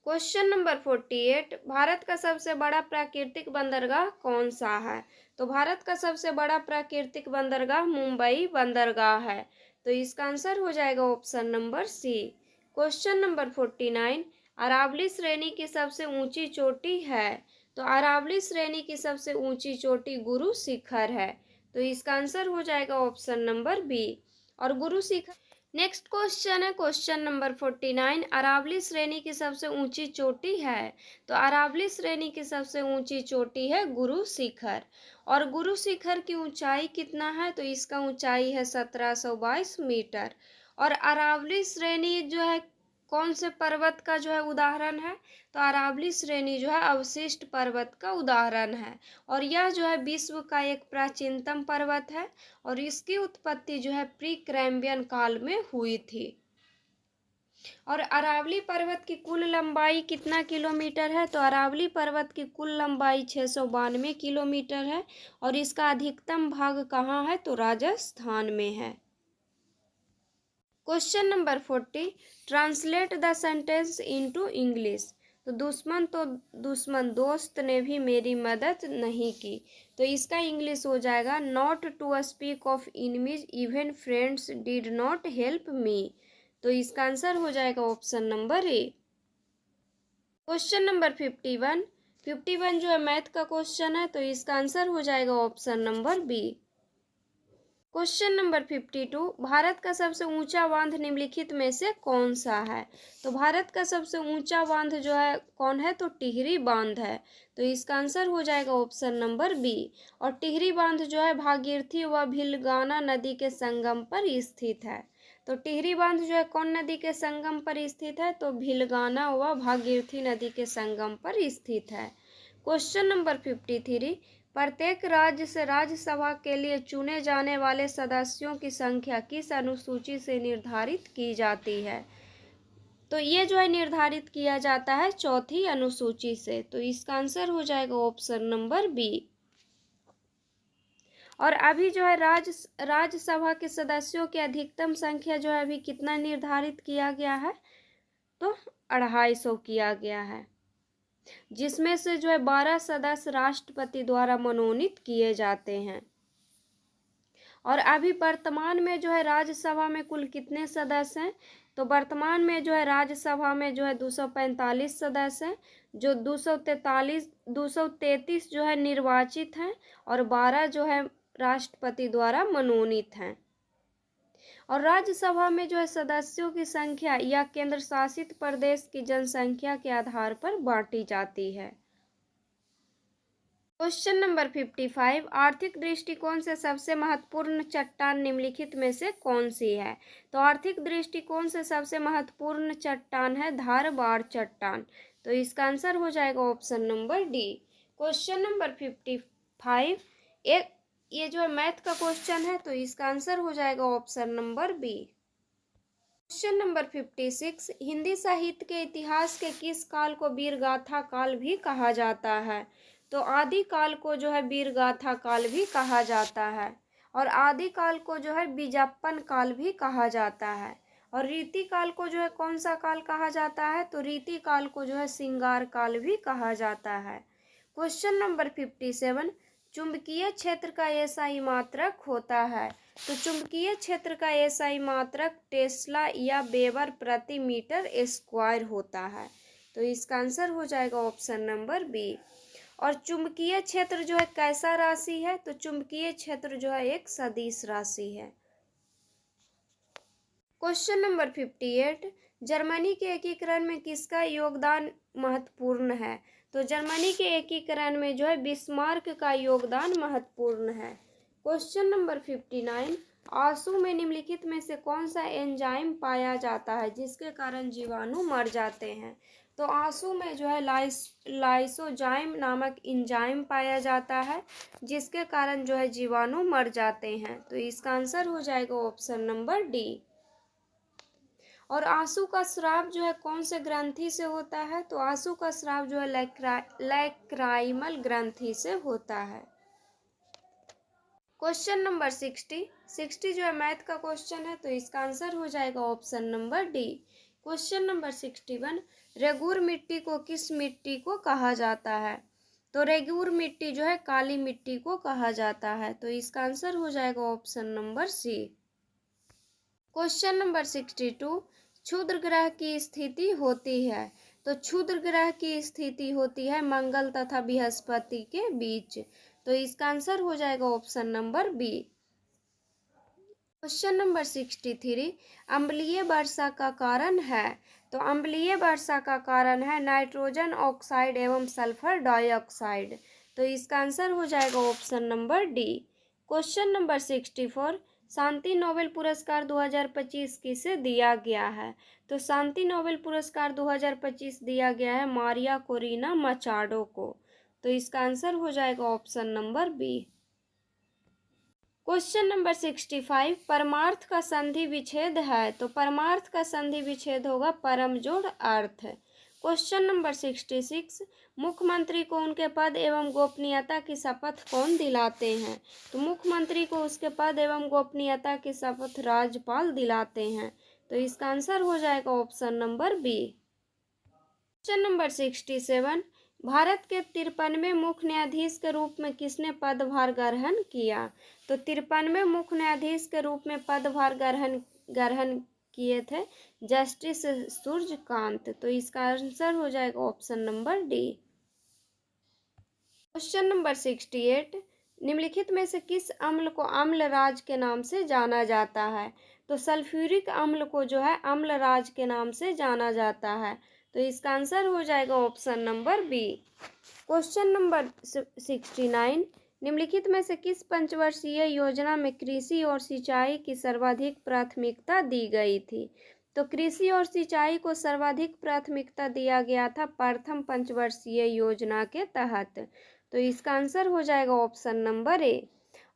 Question number 48, Bharat का सबसे बड़ा प्राकृतिक बंदरगाह कौन सा है? तो भारत का सबसे बड़ा प्राकृतिक बंदरगाह मुंबई बंदरगाह है। तो इसका आंसर हो जाएगा option number C. Question number 49, Aravalli श्रेणी की सबसे ऊंची चोटी है। तो अरावली श्रेणी की सबसे ऊंची चोटी गुरु शिखर है। तो इसका आंसर हो जाएगा ऑप्शन नंबर बी। और गुरु शिखर। नेक्स्ट क्वेश्चन है क्वेश्चन नंबर 49, अरावली श्रेणी की सबसे ऊंची चोटी है। तो अरावली श्रेणी की सबसे ऊंची चोटी है गुरु शिखर। और गुरु शिखर की ऊंचाई कितना है? तो इसका ऊंचाई है 1722 मीटर। और अरावली श्रेणी जो है कौन से पर्वत का जो है उदाहरण है? तो अरावली श्रेणी जो है अवशिष्ट पर्वत का उदाहरण है। और यह जो है विश्व का एक प्राचीनतम पर्वत है और इसकी उत्पत्ति जो है प्री कैम्ब्रियन काल में हुई थी। और अरावली पर्वत की कुल लंबाई कितना किलोमीटर है? तो अरावली पर्वत की कुल लंबाई 692 किलोमीटर है। और इसका अधिकतम भाग कहाँ है? तो राजस्थान में है। Question number 40, translate the sentence into English. तो दुश्मन दोस्त ने भी मेरी मदद नहीं की। तो इसका इंग्लिश हो जाएगा not to speak of enemies even friends did not help me. तो इसका आंसर हो जाएगा option number A. Question number 51 जो है मैथ का क्वेश्चन है। तो इसका आंसर हो जाएगा option number B. Question number 52, Bharat का सबसे ऊंचा बांध निम्नलिखित में से कौन सा है? तो भारत का सबसे ऊंचा बांध जो है कौन है? तो टिहरी बांध है। तो इसका आंसर हो जाएगा ऑप्शन नंबर बी। और टिहरी बांध जो है भागीरथी व भिलगाना नदी के संगम पर स्थित है। तो टिहरी बांध जो है कौन नदी के संगम पर स्थित है? तो भिलगाना व भागीरथी नदी के संगम पर स्थित है। क्वेश्चन नंबर 53, प्रत्येक राज्य से राज्यसभा के लिए चुने जाने वाले सदस्यों की संख्या किस अनुसूची से निर्धारित की जाती है? तो ये जो है निर्धारित किया जाता है चौथी अनुसूची से। तो इसका आंसर हो जाएगा ऑप्शन नंबर बी। और अभी जो है राज्यसभा के सदस्यों की अधिकतम संख्या जो है अभी कितना निर्धारित किया गया है? तो 250 किया गया है, जिसमें से जो है 12 सदस्य राष्ट्रपति द्वारा मनोनीत किए जाते हैं। और अभी वर्तमान में जो है राज्यसभा में कुल कितने सदस्य हैं? तो वर्तमान में जो है राज्यसभा में जो है 245 सदस्य हैं, जो 233 जो है निर्वाचित हैं और 12 जो है राष्ट्रपति द्वारा मनोनीत हैं। और राज्यसभा में जो है सदस्यों की संख्या या केंद्र शासित प्रदेश की जनसंख्या के आधार पर बांटी जाती है। क्वेश्चन नंबर 55, आर्थिक दृष्टिकोण से सबसे महत्वपूर्ण चट्टान निम्नलिखित में से कौन सी है? तो आर्थिक दृष्टिकोण से सबसे महत्वपूर्ण चट्टान है धारवाड़ चट्टान। तो इसका आंसर हो जाएगा option number D. Question number 55, एक ये जो है मैथ का क्वेश्चन है, तो इसका आंसर हो जाएगा option number B. Question number 56, Hindi साहित्य के इतिहास के किस काल को वीरगाथा काल भी कहा जाता है? तो आदि काल को जो है वीरगाथा काल भी कहा जाता है, और आदि काल को जो है बीजाप्पन काल भी कहा जाता है, और रीति काल को जो है कौन सा काल कहा जाता है? तो रीति काल को जो है सिंगार काल भी कहा जाता है। क्वेश्चन नंबर 57, चुंबकीय क्षेत्र का एसआई मात्रक होता है? तो चुंबकीय क्षेत्र का एसआई मात्रक टेस्ला या वेबर प्रति मीटर स्क्वायर होता है। तो इसका आंसर हो जाएगा ऑप्शन नंबर बी। और चुंबकीय क्षेत्र जो है कैसा राशि है? तो चुंबकीय क्षेत्र जो है एक सदिश राशि है। क्वेश्चन नंबर 58, जर्मनी के एकीकरण में किसका योगदान महत्वपूर्ण है? तो जर्मनी के एकीकरण में जो है बिस्मार्क का योगदान महत्वपूर्ण है। क्वेश्चन नंबर 59, आंसू में निम्नलिखित में से कौन सा एंजाइम पाया जाता है जिसके कारण जीवाणु मर जाते हैं? तो आंसू में जो है लाइसोजाइम नामक एंजाइम पाया जाता है, जिसके कारण जो है जीवाणु मर जाते हैं। तो इसका आंसर हो जाएगा ऑप्शन नंबर डी। और आंसू का स्राव जो है कौन से ग्रंथि से होता है? तो आंसू का स्राव जो है लैक्राइमल ग्रंथि से होता है। क्वेश्चन नंबर 60 जो है मैथ का क्वेश्चन है, तो इसका आंसर हो जाएगा option number D. Question number 61, रेगूर मिट्टी को किस मिट्टी को कहा जाता है? तो रेगूर मिट्टी जो है काली मिट्टी को कहा जाता है। तो इसका आंसर हो जाएगा option number C. Question number 62, क्षुद्र ग्रह की स्थिति होती है? तो क्षुद्र ग्रह की स्थिति होती है मंगल तथा बृहस्पति के बीच। तो इसका आंसर हो जाएगा option number B. Question number 63, अम्लीय वर्षा का कारण है? तो अम्लीय वर्षा का कारण है नाइट्रोजन ऑक्साइड एवं सल्फर डाइऑक्साइड। तो इसका आंसर हो जाएगा option number D. Question number 64, शांति नोबेल पुरस्कार 2025 किसे दिया गया है? तो शांति नोबेल पुरस्कार 2025 दिया गया है मारिया कोरिना मचाडो को। तो इसका आंसर हो जाएगा option number B. Question number 65, परमार्थ का संधि विच्छेद है? तो परमार्थ का संधि विच्छेद होगा परम जोड़ अर्थ। क्वेश्चन नंबर 66, मुख्यमंत्री को उनके पद एवं गोपनीयता की शपथ कौन दिलाते हैं? तो मुख्यमंत्री को उसके पद एवं गोपनीयता की शपथ राज्यपाल दिलाते हैं। तो इसका आंसर हो जाएगा option number B. Question number 67, Bharat के 53वें मुख्य न्यायाधीश के रूप में किसने पदभार ग्रहण किया? तो 53वें मुख्य न्यायाधीश के रूप में पदभार ग्रहण किए थे जस्टिस सूर्यकांत। तो इसका आंसर हो जाएगा option number D. Question number 68, निम्नलिखित में से किस अम्ल को अम्लराज के नाम से जाना जाता है? तो सल्फ्यूरिक अम्ल को जो है अम्लराज के नाम से जाना जाता है। तो इसका आंसर हो जाएगा option number B. Question number 69, निम्नलिखित में से किस पंचवर्षीय योजना में कृषि और सिंचाई की सर्वाधिक प्राथमिकता दी गई थी? तो कृषि और सिंचाई को सर्वाधिक प्राथमिकता दिया गया था प्रथम पंचवर्षीय योजना के तहत। तो इसका आंसर हो जाएगा ऑप्शन नंबर ए।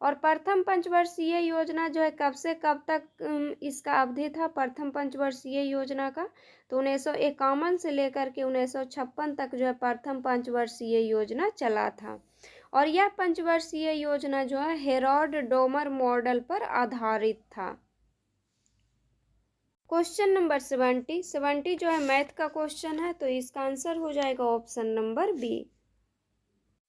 और प्रथम पंचवर्षीय योजना जो है कब से कब तक इसका अवधि था प्रथम पंचवर्षीय योजना का? तो 1951 से लेकर के 1956 तक जो है प्रथम पंचवर्षीय योजना चला था। और यह पंचवर्षीय योजना जो है हेरोल्ड डोमर मॉडल पर आधारित था। क्वेश्चन नंबर 70 जो है मैथ का क्वेश्चन है, तो इसका आंसर हो जाएगा option number B.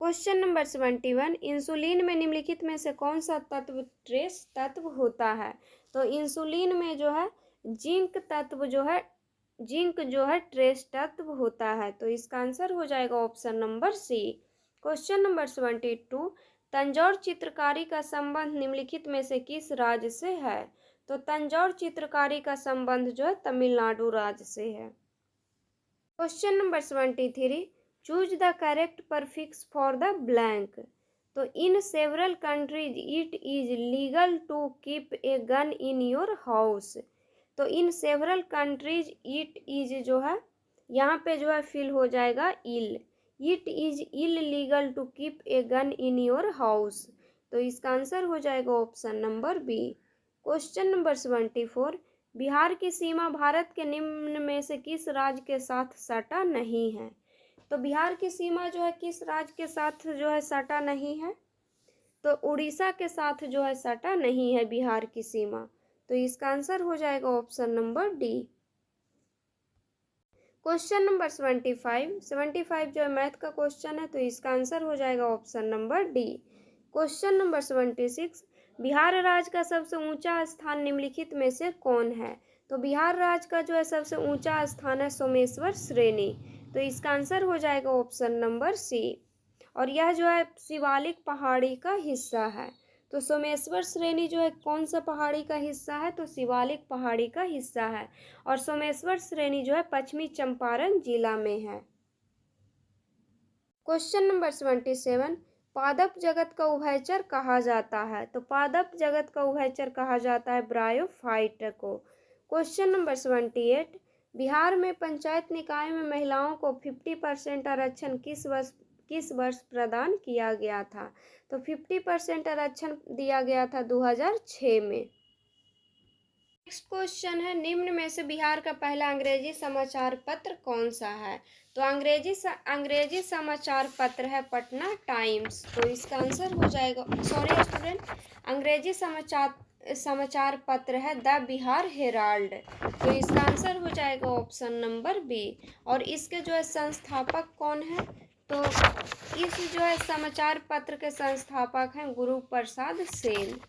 Question number 71, insulin में निम्नलिखित में से कौन सा तत्व ट्रेस तत्व होता है? तो इंसुलिन में जो है जिंक जो है ट्रेस तत्व होता है। तो इसका आंसर हो जाएगा option number C. Question number 72, Tanjore चित्रकारी का संबंध निम्नलिखित में से किस राज्य से है? तो तंजौर चित्रकारी का संबंध जो है तमिलनाडु राज्य से है। Question number 73, choose the correct prefix for the blank. तो in several countries it is legal to keep a gun in your house. तो in several countries it is जो है यहाँ पे जो है फिल हो जाएगा il. It is illegal to keep a gun in your house. तो इसका आंसर हो जाएगा option number B. Question number 74, Bihar की सीमा भारत के निम्न में से किस राज्य के साथ सटा नहीं है? तो बिहार की सीमा जो है किस राज्य के साथ जो है सटा नहीं है? तो उड़ीसा के साथ जो है सटा नहीं है बिहार की सीमा। तो इसका आंसर हो जाएगा option number D. Question number 75 जो है मैथ का क्वेश्चन है, तो इसका आंसर हो जाएगा option number D. Question number 76, Bihar राज्य का सबसे ऊंचा स्थान निम्नलिखित में से कौन है? तो बिहार राज्य का जो है सबसे ऊंचा स्थान है सोमेश्वर श्रेणी। तो इसका आंसर हो जाएगा ऑप्शन नंबर सी। और यह जो है शिवालिक पहाड़ी का हिस्सा है। तो सोमेश्वर श्रेणी जो है कौन सा पहाड़ी का हिस्सा है? तो शिवालिक पहाड़ी का हिस्सा है। और सोमेश्वर श्रेणी जो है पश्चिमी चंपारण जिला में है। क्वेश्चन नंबर 77, पादप जगत का उभयचर कहा जाता है? तो पादप जगत का उभयचर कहा जाता है ब्रायोफाइट को। क्वेश्चन नंबर 78, बिहार में पंचायत निकाय में महिलाओं को 50% आरक्षण किस वर्ष प्रदान किया गया था? तो 50% आरक्षण दिया गया था 2006 में। नेक्स्ट क्वेश्चन है, निम्न में से बिहार का पहला अंग्रेजी समाचार पत्र कौन सा है? तो अंग्रेजी समाचार पत्र है पटना टाइम्स। तो इसका आंसर हो जाएगा, सॉरी स्टूडेंट, अंग्रेजी समाचार पत्र है द बिहार हेराल्ड। तो इसका आंसर हो जाएगा ऑप्शन नंबर बी। और इसके जो है संस्थापक कौन है? तो इस जो है समाचार पत्र के संस्थापक हैं गुरु प्रसाद सेन।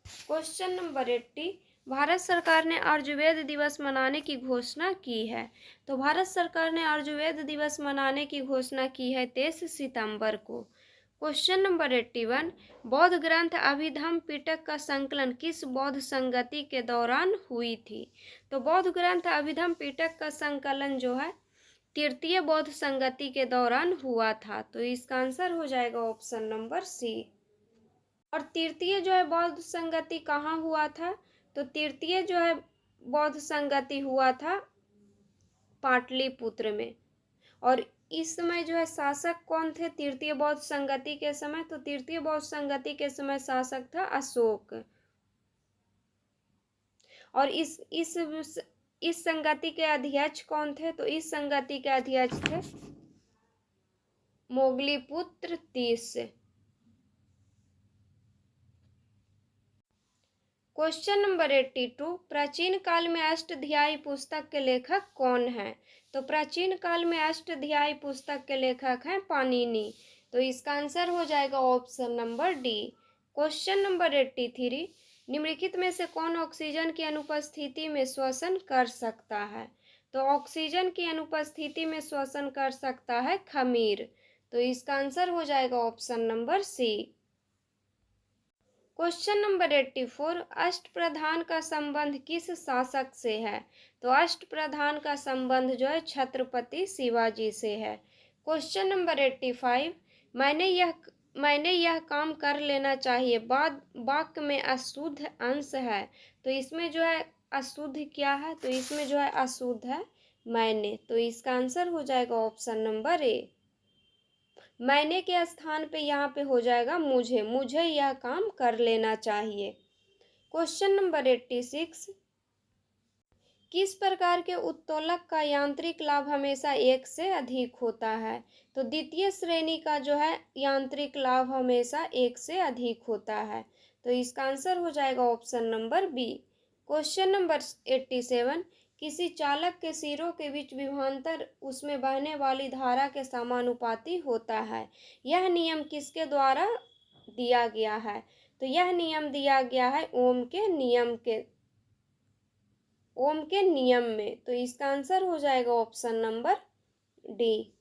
क्वेश्चन नंबर 80, भारत सरकार ने आयुर्वेद दिवस मनाने की घोषणा की है। तो भारत सरकार ने आयुर्वेद दिवस मनाने की घोषणा की है 23 सितंबर को। क्वेश्चन नंबर 81, बौद्ध ग्रंथ अभिधम्म पिटक का संकलन किस बौद्ध संगति के दौरान हुई थी? तो बौद्ध ग्रंथ अभिधम्म पिटक का संकलन जो है तृतीय बौद्ध संगति के दौरान हुआ था। तो इसका आंसर हो जाएगा ऑप्शन नंबर सी। और तृतीय जो है बौद्ध संगति कहाँ हुआ था? तो तृतीय जो है बौद्ध संगति हुआ था पाटलिपुत्र में। और इस समय जो है शासक कौन थे तृतीय बौद्ध संगति के समय? तो तृतीय बौद्ध संगति के समय शासक था अशोक। और इस संगति के अध्यक्ष कौन थे? तो इस संगति के अध्यक्ष थे मोगलीपुत्र तीस। क्वेश्चन नंबर 82, प्राचीन काल में अष्टध्यायी पुस्तक के लेखक कौन हैं? तो प्राचीन काल में अष्टध्यायी पुस्तक के लेखक हैं पाणिनि। तो इसका आंसर हो जाएगा option number D. Question number 83, निम्नलिखित में से कौन ऑक्सीजन की अनुपस्थिति में श्वसन कर सकता है? तो ऑक्सीजन की अनुपस्थिति में श्वसन कर सकता है खमीर। तो इसका आंसर हो जाएगा option number C. Question number 84, अष्टप्रधान का संबंध किस शासक से है? तो अष्टप्रधान का संबंध जो है छत्रपति शिवाजी से है। क्वेश्चन नंबर 85, मैंने यह काम कर लेना चाहिए बाद वाक्य में अशुद्ध अंश है, तो इसमें जो है अशुद्ध क्या है? तो इसमें जो है अशुद्ध है मैंने, तो इसका आंसर हो जाएगा ऑप्शन नंबर ए। मैंने के स्थान पे यहाँ पे हो जाएगा मुझे यह काम कर लेना चाहिए। क्वेश्चन नंबर 86, किस प्रकार के उत्तोलक का यांत्रिक लाभ हमेशा एक से अधिक होता है? तो द्वितीय श्रेणी का जो है यांत्रिक लाभ हमेशा एक से अधिक होता है, तो इसका आंसर हो जाएगा option number B. Question number 87, किसी चालक के सिरों के बीच विभवांतर उसमें बहने वाली धारा के समानुपाती होता है, यह नियम किसके द्वारा दिया गया है? तो यह नियम दिया गया है ओम के नियम में, तो इसका आंसर हो जाएगा option number D.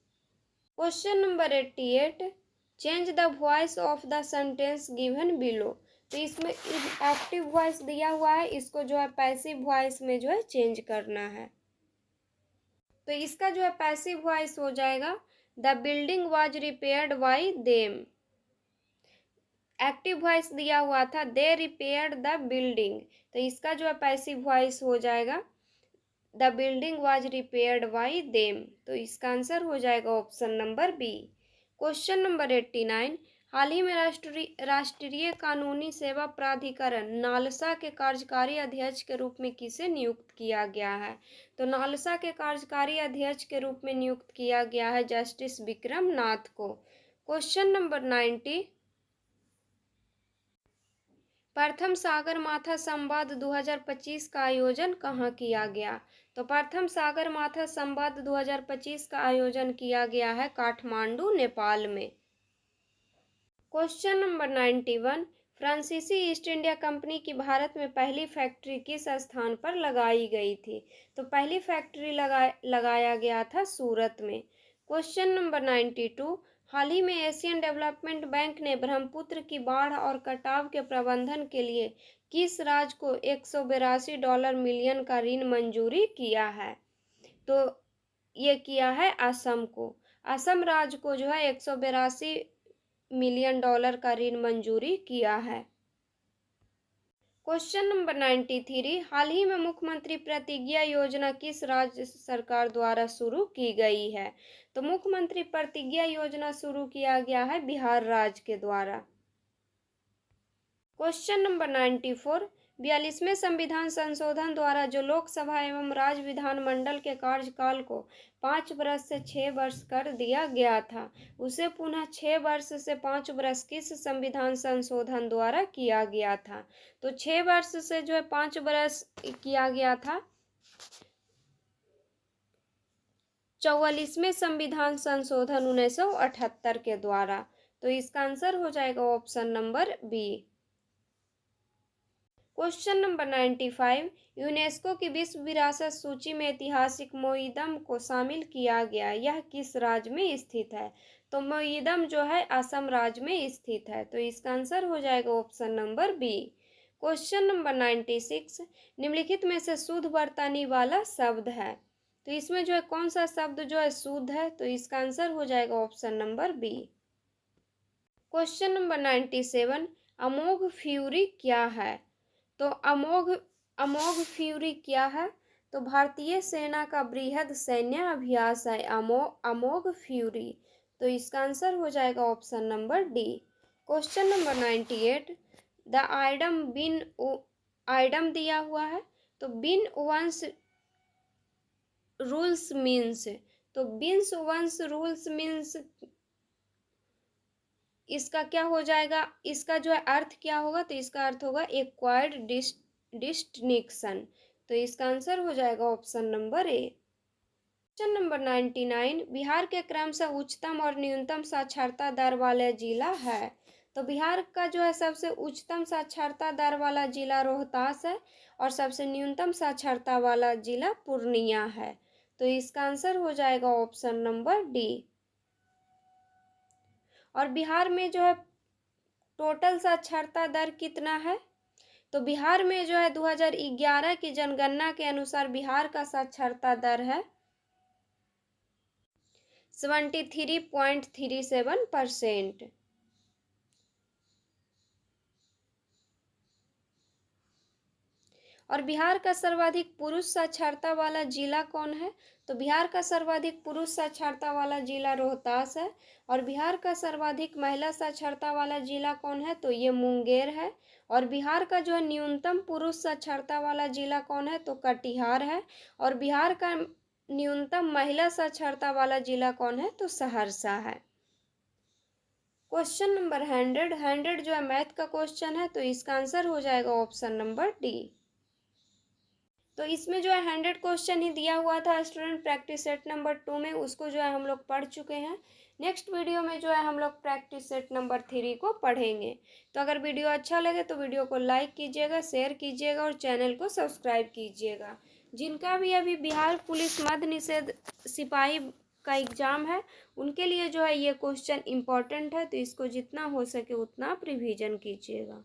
Question number 88, change the voice of the sentence given below, तो इसमें एक्टिव वॉइस दिया हुआ है, इसको जो है पैसिव वॉइस में जो है चेंज करना है, तो इसका जो है पैसिव वॉइस हो जाएगा the building was repaired by them. Active voice दिया हुआ था दे रिपेयर्ड द बिल्डिंग, तो इसका जो है पैसिव वॉइस हो जाएगा the building was repaired by them, तो इसका आंसर हो जाएगा option number B. Question number 89, हाल ही में राष्ट्रीय कानूनी सेवा प्राधिकरण नालसा के कार्यकारी अध्यक्ष के रूप में किसे नियुक्त किया गया है? तो नालसा के कार्यकारी अध्यक्ष के रूप में नियुक्त किया गया है जस्टिस विक्रम नाथ को। क्वेश्चन नंबर 90, प्रथम सागर माथा संवाद 2025 का आयोजन कहाँ किया गया? तो प्रथम सागर माथा संवाद 2025 का आयोजन किया गया है काठमांडू नेपाल में। क्वेश्चन नंबर 91, फ्रांसीसी ईस्ट इंडिया कंपनी की भारत में पहली फैक्ट्री किस स्थान पर लगाई गई थी? तो पहली फैक्ट्री लगाया गया था सूरत में। क्वेश्चन नंबर 92, हाल ही में एशियन डेवलपमेंट बैंक ने ब्रह्मपुत्र की बाढ़ और कटाव के प्रबंधन के लिए किस राज्य को $182 मिलियन का ऋण मंजूरी किया है? तो ये किया है असम को। असम राज्य को जो है $182 मिलियन का ऋण मंजूरी किया है। क्वेश्चन नंबर 93, हाल ही में मुख्यमंत्री प्रतिज्ञा योजना किस राज्य सरकार द्वारा शुरू की गई है? तो मुख्यमंत्री प्रतिज्ञा योजना शुरू किया गया है बिहार राज्य के द्वारा। क्वेश्चन नंबर 94, 42वें संविधान संशोधन द्वारा जो लोकसभा एवं राज्य विधानमंडल के कार्यकाल को 5 वर्ष से 6 वर्ष कर दिया गया था, उसे पुनः 6 वर्ष से 5 वर्ष किस संविधान संशोधन द्वारा किया गया था? तो 6 वर्ष से जो है 5 वर्ष किया गया था 44वें संविधान संशोधन 1978 के द्वारा, तो इसका आंसर हो जाएगा option number B. Question number 95, UNESCO की विश्व विरासत सूची में ऐतिहासिक मोईदम को शामिल किया गया, यह किस राज्य में स्थित है? तो मोईदम जो है असम राज्य में स्थित है, तो इसका आंसर हो जाएगा option number B. Question number 96, निम्नलिखित में से शुद्ध वर्तनी वाला शब्द है, तो इसमें जो है कौन सा शब्द जो है शुद्ध है? तो इसका आंसर हो जाएगा option number B. Question number 97, Amogh fury क्या है? तो अमोघ फ्यूरी क्या है? तो भारतीय सेना का बृहद सैन्य अभ्यास है अमोघ फ्यूरी, तो इसका आंसर हो जाएगा option number D. Question number 98, the idem दिया हुआ है, तो बिन वंस रूल्स मीन्स, तो बिन्स वंस रूल्स मीन्स इसका क्या हो जाएगा? इसका जो है अर्थ क्या होगा? तो इसका अर्थ होगा एक्वायर्ड डिस्टिंक्शन, तो इसका आंसर हो जाएगा option number A. Question number 99, Bihar के क्रमशः उच्चतम और न्यूनतम साक्षरता दर वाला जिला है, तो बिहार का जो है सबसे उच्चतम साक्षरता दर वाला जिला रोहतास है और सबसे न्यूनतम साक्षरता वाला जिला पूर्णिया है, तो इसका आंसर हो जाएगा ऑप्शन नंबर डी। और बिहार में जो है टोटल साक्षरता दर कितना है? तो बिहार में जो है 2011 की जनगणना के अनुसार बिहार का साक्षरता दर है 73.37%। और बिहार का सर्वाधिक पुरुष साक्षरता वाला जिला कौन है? तो बिहार का सर्वाधिक पुरुष साक्षरता वाला जिला रोहतास है। और बिहार का सर्वाधिक महिला साक्षरता वाला जिला कौन है? तो ये मुंगेर है। और बिहार का जो है न्यूनतम पुरुष साक्षरता वाला जिला कौन है? तो कटिहार है। और बिहार का न्यूनतम महिला साक्षरता वाला जिला कौन है? तो सहरसा है। क्वेश्चन नंबर 100 जो है मैथ का क्वेश्चन है, तो इसका आंसर हो जाएगा ऑप्शन नंबर डी। तो इसमें जो है 100 क्वेश्चन ही दिया हुआ था स्टूडेंट प्रैक्टिस सेट नंबर 2 में, उसको जो है हम लोग पढ़ चुके हैं। नेक्स्ट वीडियो में जो है हम लोग प्रैक्टिस सेट नंबर 3 को पढ़ेंगे। तो अगर वीडियो अच्छा लगे तो वीडियो को लाइक कीजिएगा, शेयर कीजिएगा और चैनल को सब्सक्राइब कीजिएगा। जिनका भी अभी बिहार पुलिस मद्य निषेध सिपाही का एग्ज़ाम है, उनके लिए जो है ये क्वेश्चन इम्पॉर्टेंट है, तो इसको जितना हो सके उतना आप रिवीजन कीजिएगा।